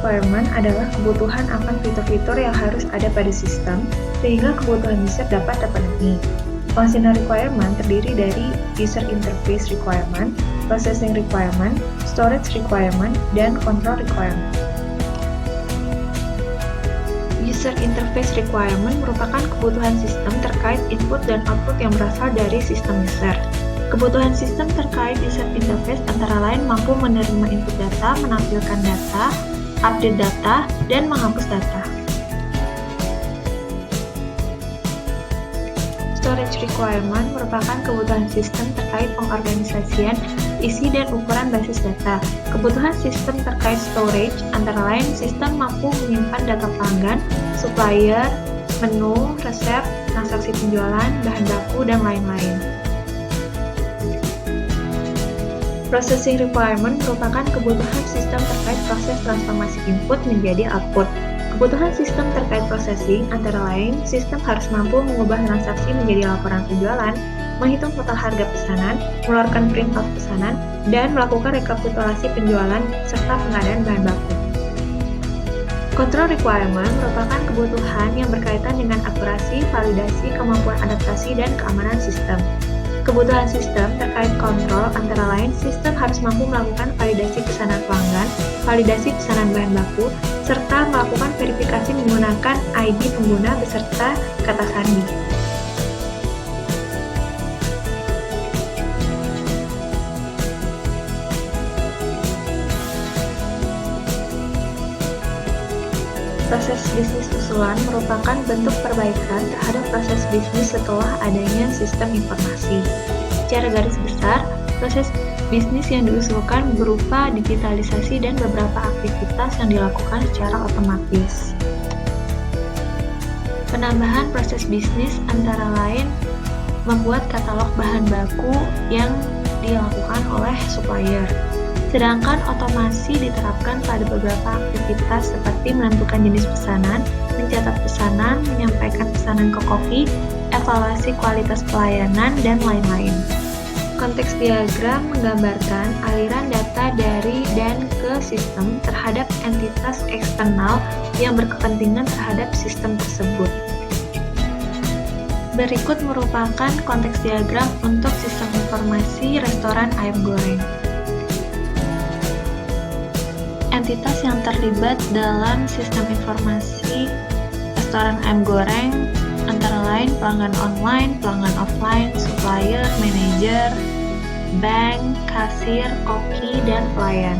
requirement adalah kebutuhan akan fitur-fitur yang harus ada pada sistem, sehingga kebutuhan user dapat terpenuhi. Functional requirement terdiri dari user interface requirement, processing requirement, storage requirement, dan control requirement. User interface requirement merupakan kebutuhan sistem terkait input dan output yang berasal dari sistem user. Kebutuhan sistem terkait user interface antara lain mampu menerima input data, menampilkan data, update data, dan menghapus data. Storage requirement merupakan kebutuhan sistem terkait pengorganisasian isi dan ukuran basis data. Kebutuhan sistem terkait storage antara lain sistem mampu menyimpan data pelanggan, supplier, menu, resep, transaksi penjualan, bahan baku, dan lain-lain. Processing requirement merupakan kebutuhan sistem terkait proses transformasi input menjadi output. Kebutuhan sistem terkait processing antara lain, sistem harus mampu mengubah transaksi menjadi laporan penjualan, menghitung total harga pesanan, mengeluarkan printout pesanan, dan melakukan rekapitulasi penjualan serta pengadaan bahan baku. Control requirement merupakan kebutuhan yang berkaitan dengan akurasi, validasi, kemampuan adaptasi, dan keamanan sistem. Kebutuhan sistem terkait kontrol antara lain, sistem harus mampu melakukan validasi pesanan pelanggan, validasi pesanan bahan baku, serta melakukan verifikasi menggunakan ID pengguna beserta kata sandi. Proses bisnis usulan merupakan bentuk perbaikan terhadap proses bisnis setelah adanya sistem informasi. Secara garis besar, proses bisnis yang diusulkan berupa digitalisasi dan beberapa aktivitas yang dilakukan secara otomatis. Penambahan proses bisnis antara lain membuat katalog bahan baku yang dilakukan oleh supplier. Sedangkan otomasi diterapkan pada beberapa aktivitas seperti menentukan jenis pesanan, mencatat pesanan, menyampaikan pesanan ke koki, evaluasi kualitas pelayanan, dan lain-lain. Konteks diagram menggambarkan aliran data dari dan ke sistem terhadap entitas eksternal yang berkepentingan terhadap sistem tersebut. Berikut merupakan konteks diagram untuk sistem informasi restoran ayam goreng. Entitas yang terlibat dalam sistem informasi restoran ayam goreng antara lain pelanggan online, pelanggan offline, supplier, manajer, bank, kasir, koki, dan pelayan.